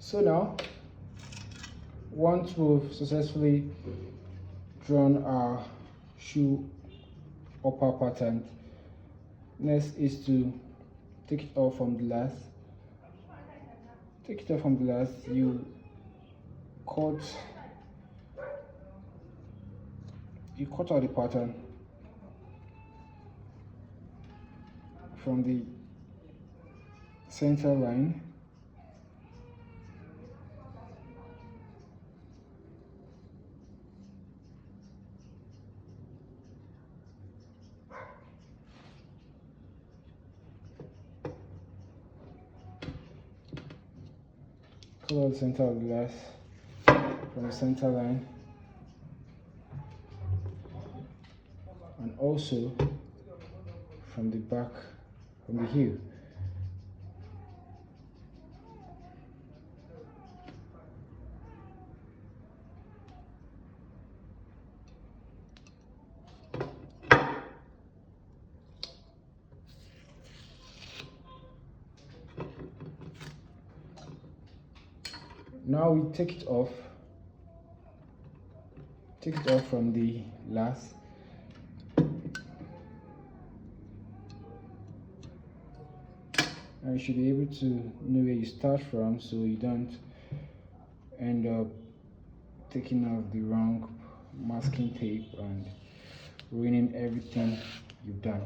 So now, once we've successfully drawn our shoe upper pattern, next is to take it off from the last. Take it off from the last. You cut out the pattern from the center line. Cut out the center of the glass from the center line, and also from the back, from the heel. Now we take it off from the last. And you should be able to know where you start from, so you don't end up taking off the wrong masking tape and ruining everything you've done.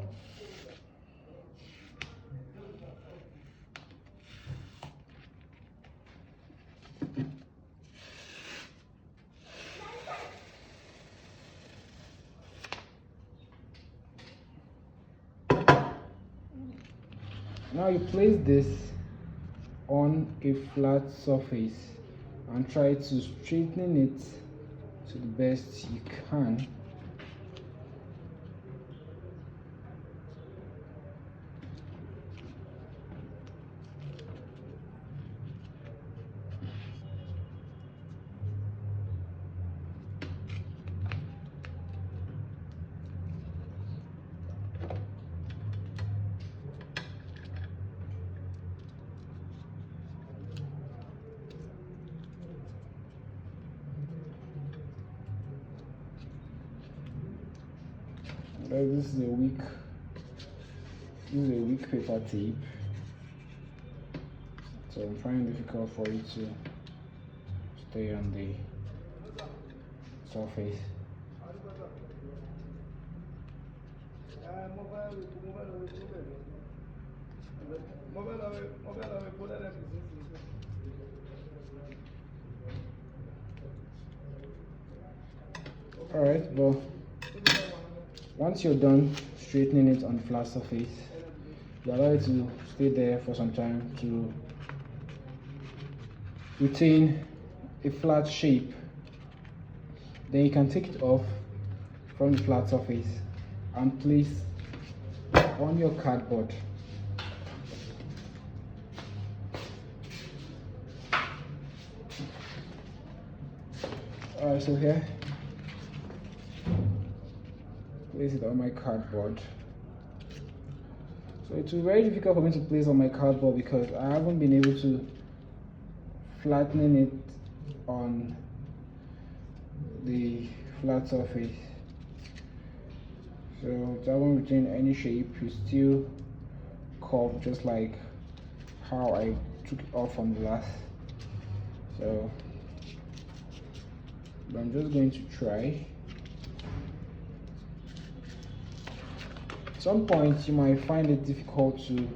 Now you place this on a flat surface and try to straighten it to the best you can. This is a weak paper tape, so I'm finding it difficult for it to stay on the surface. Alright, well, once you're done straightening it on the flat surface, you allow it to stay there for some time to retain a flat shape. Then you can take it off from the flat surface and place on your cardboard. Alright, so here, place it on my cardboard. So it's very difficult for me to place on my cardboard because I haven't been able to flatten it on the flat surface. So it doesn't retain any shape, it's still curved just like how I took it off from the last. So I'm just going to try. At some point you might find it difficult to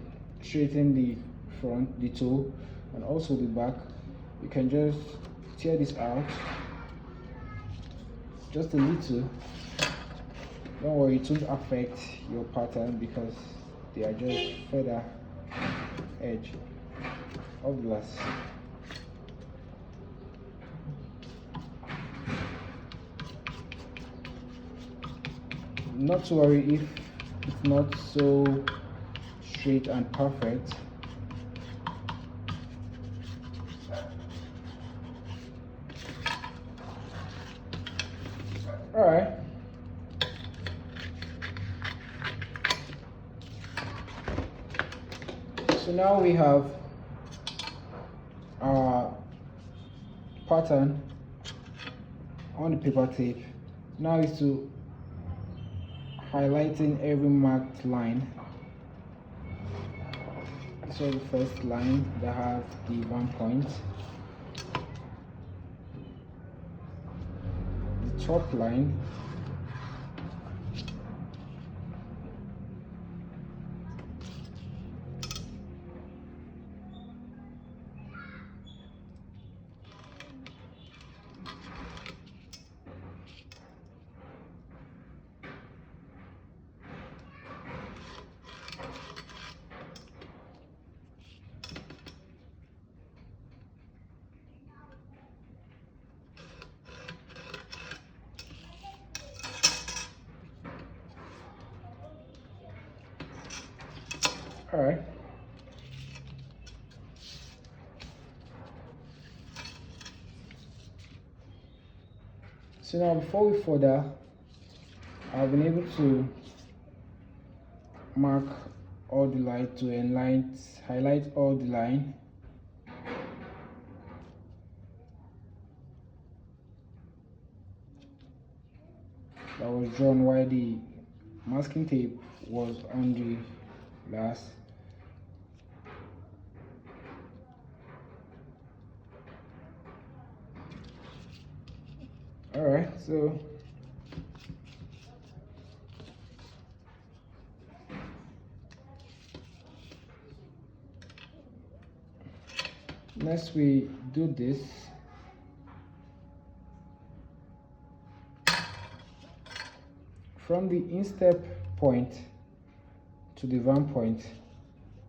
straighten the front, the toe, and also the back. You can just tear this out just a little. Don't worry, it won't affect your pattern because they are just further edge of glass. Not to worry if it's not so straight and perfect. Alright. So now we have our pattern on the paper tape now is to highlighting every marked line. So the first line that has the 1 point, the top line, all right. So now before we further, I've been able to mark all the line to highlight all the line. That was drawn while the masking tape was on the glass. All right, so next we do this. From the instep point to the van point,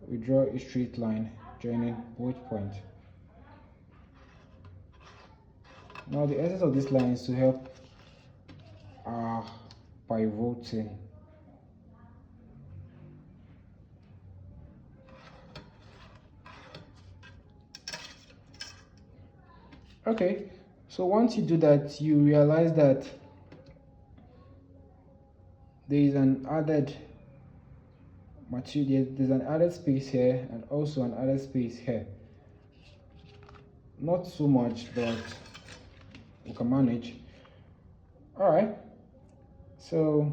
we draw a straight line joining both points. Now the essence of this line is to help pivoting. Okay, so once you do that, you realize that there is an added material, there's an added space here and also an added space here. Not so much, but we can manage. All right, so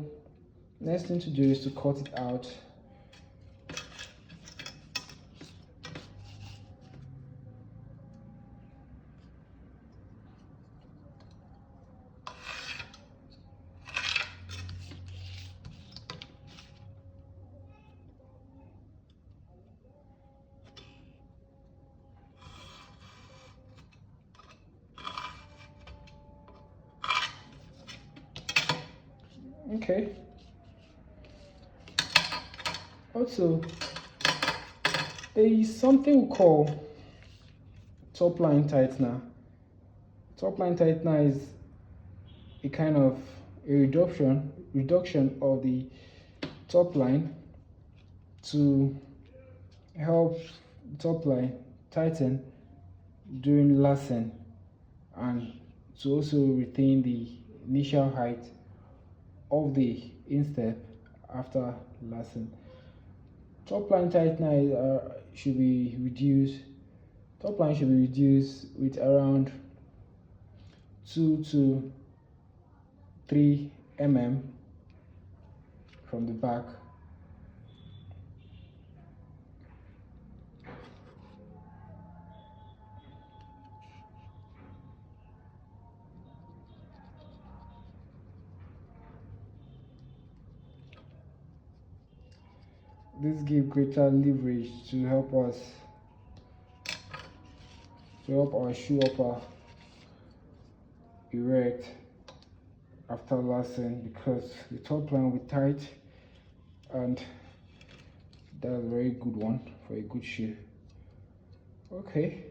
next thing to do is to cut it out. Okay. Also, there is something we call top line tightener. Top line tightener is a kind of a reduction of the top line to help top line tighten during lashing and to also retain the initial height of the instep after lashing. Top line tightener should be reduced. Top line should be reduced with around 2 to 3 mm from the back. This gives greater leverage to help our shoe upper erect after lashing, because the top line will be tight, and that's a very good one for a good shoe. Okay.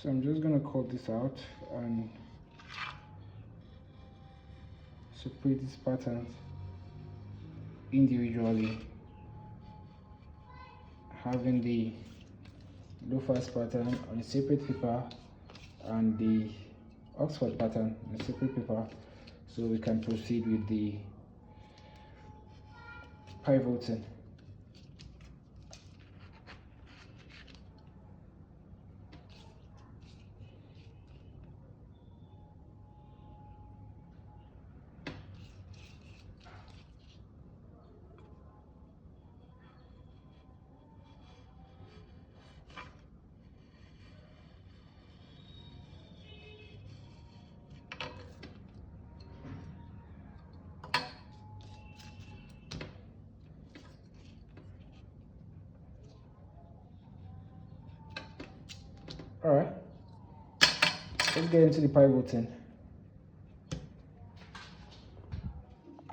So I'm just gonna cut this out and separate these patterns individually, having the loafers pattern on a separate paper and the Oxford pattern, a separate paper, so we can proceed with the pivoting. Alright, let's get into the pivoting.